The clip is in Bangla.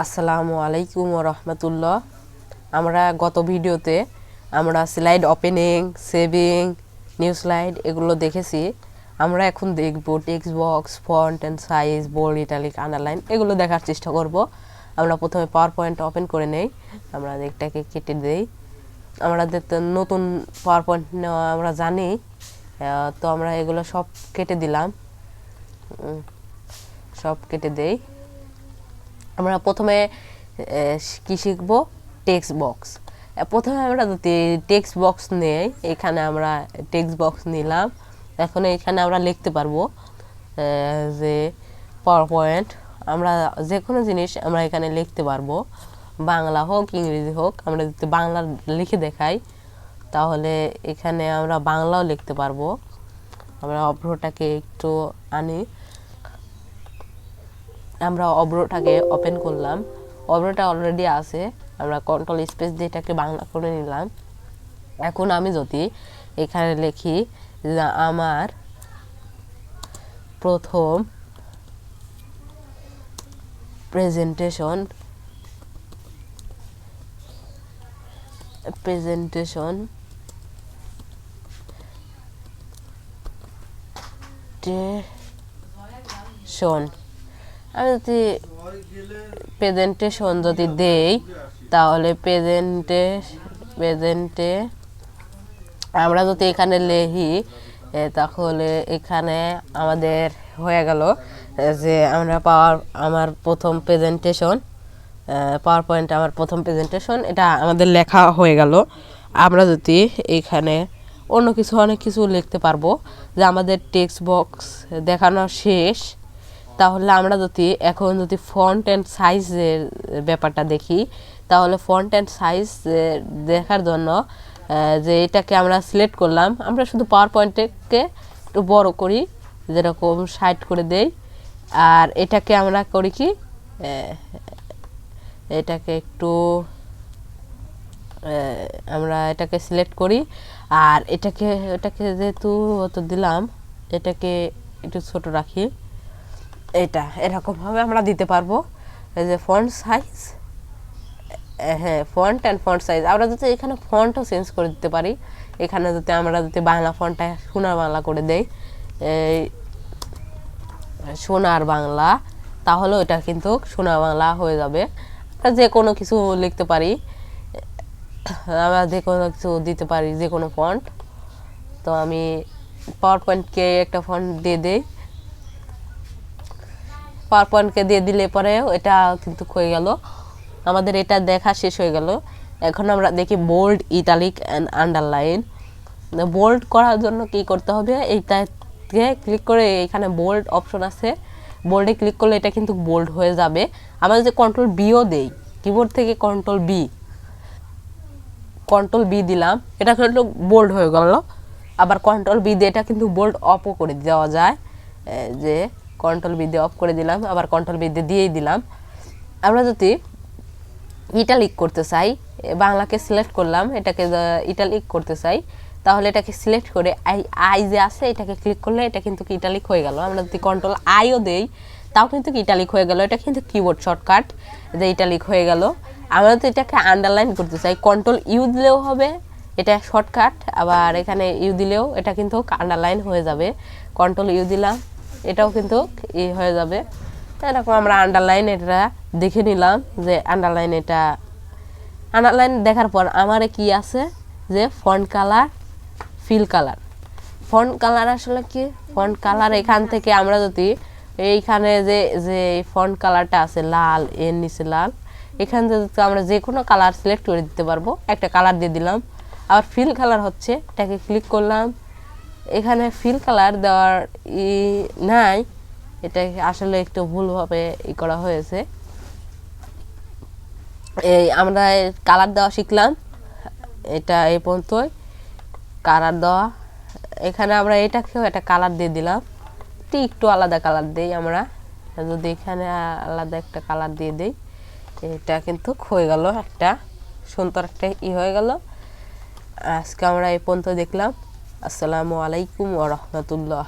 আসসালামু আলাইকুম ওয়া রাহমাতুল্লাহ। আমরা গত ভিডিওতে আমরা slide opening, saving, new slide এগুলো দেখেছি। আমরা এখন দেখব text box, font and size, bold, italic, underline এগুলো দেখার চেষ্টা করব। আমরা প্রথমে পাওয়ার পয়েন্ট ওপেন করে নেই, আমরা এটাকে কেটে দেই। আমাদের তো নতুন পাওয়ার পয়েন্ট নেওয়া আমরা জানি, তো আমরা এগুলো সব কেটে দিলাম, সব কেটে দেই। আমরা প্রথমে কি শিখব? Text box. প্রথমে আমরা যদি টেক্সট বক্স নেই, এখানে আমরা টেক্সট বক্স নিলাম। এখন এখানে আমরা লিখতে পারবো যে পাওয়ার পয়েন্ট, আমরা যে কোনো জিনিস আমরা এখানে লিখতে পারবো, বাংলা হোক ইংরেজি হোক। আমরা যদি বাংলা লিখে দেখাই তাহলে এখানে আমরা বাংলাও লিখতে পারবো। আমরা অভ্রটাকে একটু আনি, আমরা অভ্রটাকে ওপেন করলাম, অভ্রটা অলরেডি আছে। আমরা কন্ট্রোল স্পেস দিয়ে এটাকে বাংলা করে নিলাম। এখন আমি যদি এখানে লিখি যে আমার প্রথম প্রেজেন্টেশন আমি যদি প্রেজেন্টেশন যদি দেই তাহলে প্রেজেন্টে আমরা যদি এখানে লিখি তাহলে এখানে আমাদের হয়ে গেল যে আমার প্রথম প্রেজেন্টেশন, পাওয়ার পয়েন্ট আমার প্রথম প্রেজেন্টেশন, এটা আমাদের লেখা হয়ে গেল। আমরা যদি এখানে অনেক কিছু লিখতে পারবো যে আমাদের টেক্সট বক্স দেখানো শেষ। তাহলে আমরা এখন যদি ফন্ট অ্যান্ড সাইজের ব্যাপারটা দেখি, তাহলে ফন্ট অ্যান্ড সাইজ দেখার জন্য যে এটাকে আমরা সিলেক্ট করলাম, আমরা শুধু পাওয়ার পয়েন্টকে একটু বড় করি, যেরকম 60 করে দেই। আর এটাকে আমরা করি কি, এটাকে একটু আমরা এটাকে সিলেক্ট করি, আর এটাকে যেহেতু অত দিলাম, এটাকে একটু ছোট রাখি। এটা এরকমভাবে আমরা দিতে পারবো যে font size, font and font size. আমরা যদি এখানে ফন্টও চেঞ্জ করে দিতে পারি। এখানে আমরা যদি বাংলা ফন্টটা সোনার বাংলা করে দেই, সোনার বাংলা, তাহলে এটা কিন্তু সোনার বাংলা হয়ে যাবে। আমরা যে কোনো কিছু লিখতে পারি, আমরা যে কোনো কিছু দিতে পারি, যে কোনো ফন্ট। তো আমি পাওয়ার পয়েন্টকে একটা ফন্ট দিয়ে দেই, পাওয়ার পয়েন্টকে দিয়ে দিলে পরেও এটা কিন্তু হয়ে গেল, আমাদের এটা দেখা শেষ হয়ে গেল। এখন আমরা দেখি bold, italic and underline. Bold করার জন্য কি করতে হবে? এইটাকে ক্লিক করে এখানে বোল্ড অপশন আছে, বোল্ডে ক্লিক করলে এটা কিন্তু বোল্ড হয়ে যাবে। আমরা যদি কন্ট্রোল বিও দেই, কিবোর্ড থেকে কন্ট্রোল বি দিলাম, এটা কিন্তু বোল্ড হয়ে গেল। আবার কন্ট্রোল বি দিয়ে এটা কিন্তু বোল্ড অফও করে দেওয়া যায়, যে কন্ট্রোল বি দিয়ে অফ করে দিলাম, আবার কন্ট্রোল বি দিয়েই দিলাম। আমরা যদি ইটালিক করতে চাই, বাংলাকে সিলেক্ট করলাম, এটাকে ইটালিক করতে চাই, তাহলে এটাকে সিলেক্ট করে আই যে আছে এটাকে ক্লিক করলে এটা কিন্তু ইটালিক হয়ে গেল। আমরা যদি কন্ট্রোল আইও দেই তাও কিন্তু ইটালিক হয়ে গেল। এটা কিন্তু কিবোর্ড শর্টকাট, যে ইটালিক হয়ে গেল। আমরা যদি এটাকে আন্ডারলাইন করতে চাই, কন্ট্রোল ইউ দিলেও হবে, এটা শর্টকাট। আবার এখানে ইউ দিলেও এটা কিন্তু আন্ডারলাইন হয়ে যাবে। কন্ট্রোল ইউ দিলাম, এটাও কিন্তু হয়ে যাবে। এরকম আমরা আন্ডারলাইন এটা দেখে নিলাম যে আন্ডারলাইন দেখার পর আমার কি আছে যে font colour, fill colour. Font colour আসলে কি? ফন্ট কালার এখান থেকে আমরা যদি এইখানে যে ফন্ট কালারটা আছে লাল, এর নিচে লাল, এখান থেকে আমরা যে কোনো কালার সিলেক্ট করে দিতে পারবো। একটা কালার দিয়ে দিলাম। আবার ফিল কালার হচ্ছে, এটাকে ক্লিক করলাম, এখানে ফিল কালার দেওয়ার নাই, এটা আসলে একটু ভুলভাবে করা হয়েছে। এই আমরা কালার দেওয়া শিখলাম, এটা এই পর্যন্তই কালার দেওয়া। এখানে আমরা এটাকেও একটা কালার দিয়ে দিলাম, একটু আলাদা কালার দিই। আমরা যদি এখানে আলাদা একটা কালার দিয়ে দিই, এটা কিন্তু হয়ে গেল, একটা সুন্দর একটা হয়ে গেল। আজকে আমরা এই পর্যন্ত দেখলাম। আসসালামু আলাইকুম ওয়া রাহমাতুল্লাহ।